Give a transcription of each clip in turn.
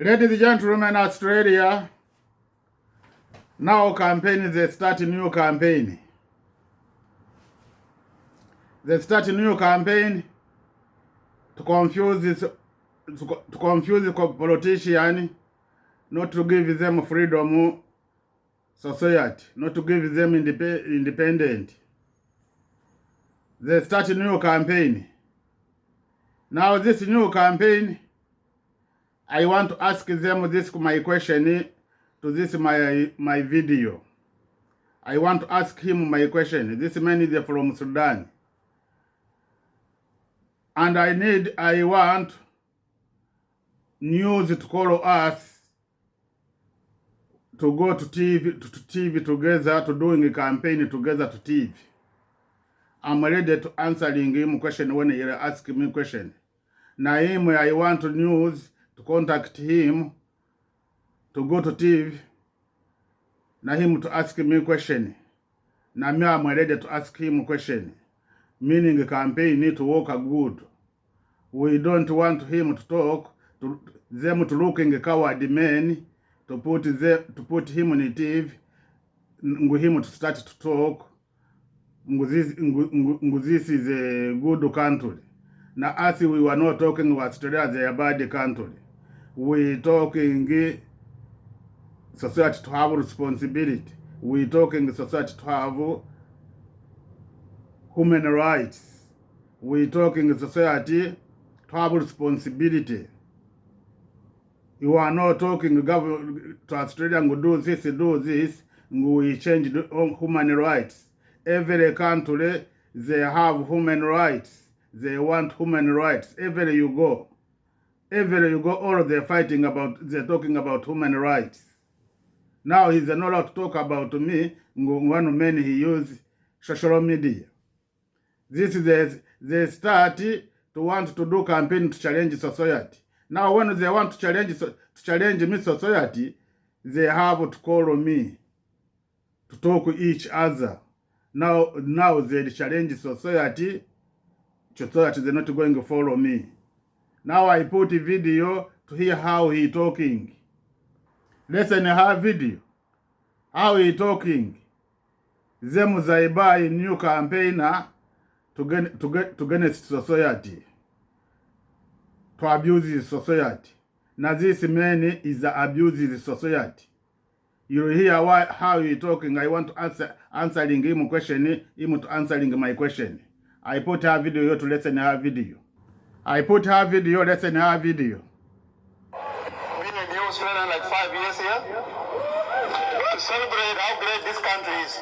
Ladies and gentlemen, Australia, now campaign, they start a new campaign. They start a new campaign to confuse the politician, not to give them freedom society, not to give them independent. They start a new campaign. Now this new campaign, I want to ask them this my question to this my video. I want to ask him my question. This man is from Sudan. And I want news to call us to go to TV together, to doing a campaign together to TV. I'm ready to answering him question when he ask me question. Now him, I want news to contact him to go to TV. Now him to ask me question. Now me, I'm ready to ask him question. Meaning the campaign need to work good. We don't want him to talk, to them to looking coward men, to put him in the TV, him to start to talk. This is a good country. Now as we were not talking about Australia as a bad country. We talking society to have responsibility. We talking society to have human rights. We talking society to have responsibility. You are not talking government to Australia and do this, we change the human rights. Every country, they have human rights. They want human rights. Everywhere you go, all they're fighting about, they're talking about human rights. Now he's not allowed to talk about me. One of many he use social media. This is they start to want to do campaign to challenge society. Now when they want to challenge me society, they have to call me to talk to each other. Now they challenge society. Society they're not going to follow me. Now I put a video to hear how he talking. Listen her video. How he talking. Them they buy a new campaigner to get against society. To abuse society. Now this man is abuses society. You hear how he talking. I want to answering him question, him to answering my question. I put her video to listen her video. I put her video, listen her video. Been in New Australia like 5 years here to celebrate how great this country is.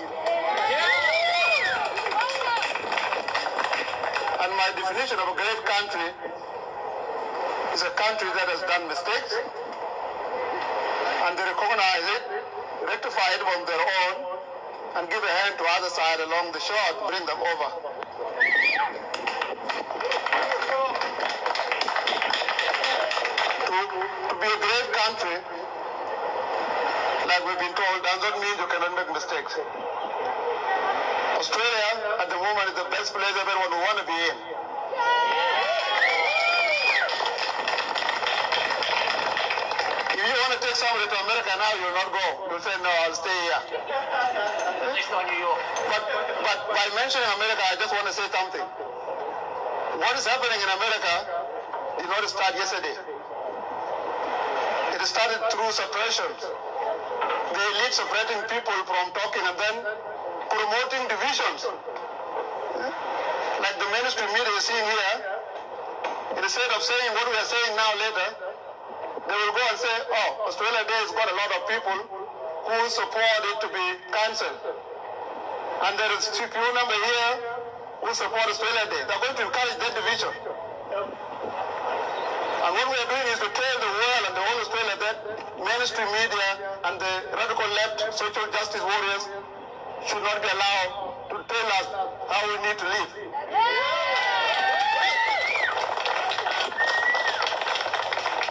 And my definition of a great country is a country that has done mistakes and they recognize it, rectify it on their own, and give a hand to other side along the shore to bring them over. To be a great country, like we've been told, does not mean you cannot make mistakes. Australia, at the moment, is the best place everyone will want to be in. If you want to take somebody to America now, you will not go. You'll say, no, I'll stay here. But by mentioning America, I just want to say something. What is happening in America did not start yesterday. It started through suppression. The elite separating people from talking and then promoting divisions. Like the mainstream media is seeing here, instead of saying what we are saying now later, they will go and say, oh, Australia Day has got a lot of people who support it to be cancelled. And there is a few number here who support Australia Day. They're going to encourage that division. And what we are doing is to tell the world and the whole Australia that mainstream media and the radical left social justice warriors should not be allowed to tell us how we need to live.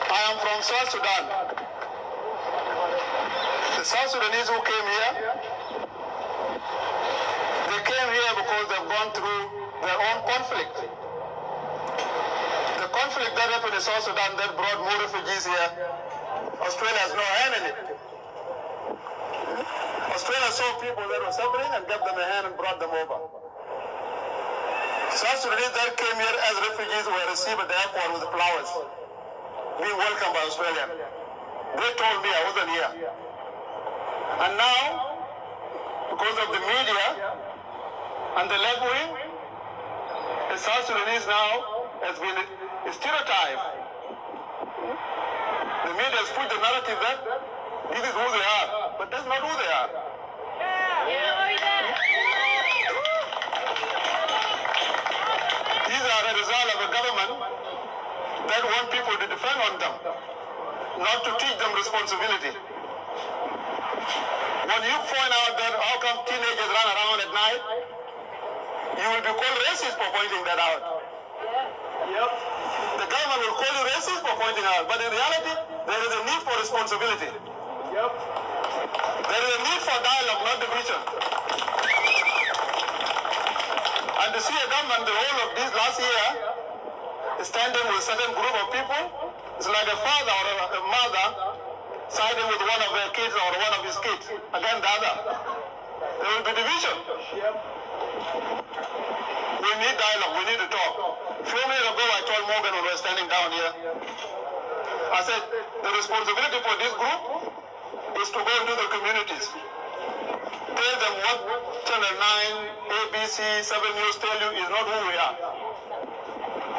I am from South Sudan. The South Sudanese who came here, they came here because they've gone through their own conflict. The conflict that happened in South Sudan that brought more refugees here Australia has no hand in it. Australia saw people that were suffering and gave them a hand and brought them over. South Sudanese that came here as refugees were received at the airport with flowers, being welcomed by Australia. They told me I wasn't here. And now, because of the media and the left wing, the South Sudanese now has been stereotyped. The media has put the narrative that this is who they are, but that's not who they are. These are a result of a government that want people to depend on them, not to teach them responsibility. When you point out that how come teenagers run around at night, you will be called racist for pointing that out. Yep. The government will call you racist for pointing out, but in reality, there is a need for responsibility. Yep. There is a need for dialogue, not division. And to see a government, the whole of this last year, standing with a certain group of people, it's like a father or a mother siding with one of their kids or one of his kids against the other. There will be division. Yep. We need dialogue, we need to talk. A few minutes ago, I told Morgan when we were standing down here, I said, the responsibility for this group is to go into the communities. Tell them what Channel 9, ABC, 7 News tell you is not who we are.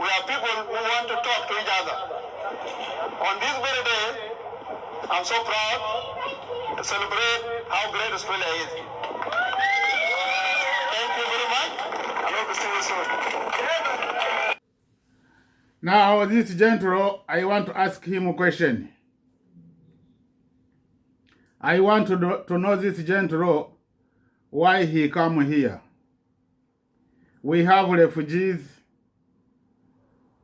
We are people who want to talk to each other. On this very day, I'm so proud to celebrate how great Australia is. Thank you very much. I hope to see you soon. Now, this gentleman, I want to ask him a question. I want to know this gentleman, why he come here. We have refugees,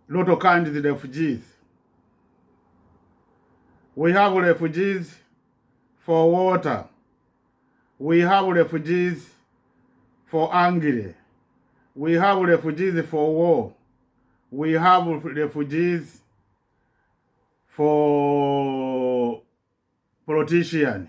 lot of kinds of refugees. We have refugees for water. We have refugees for anger. We have refugees for war. We have refugees for politicians.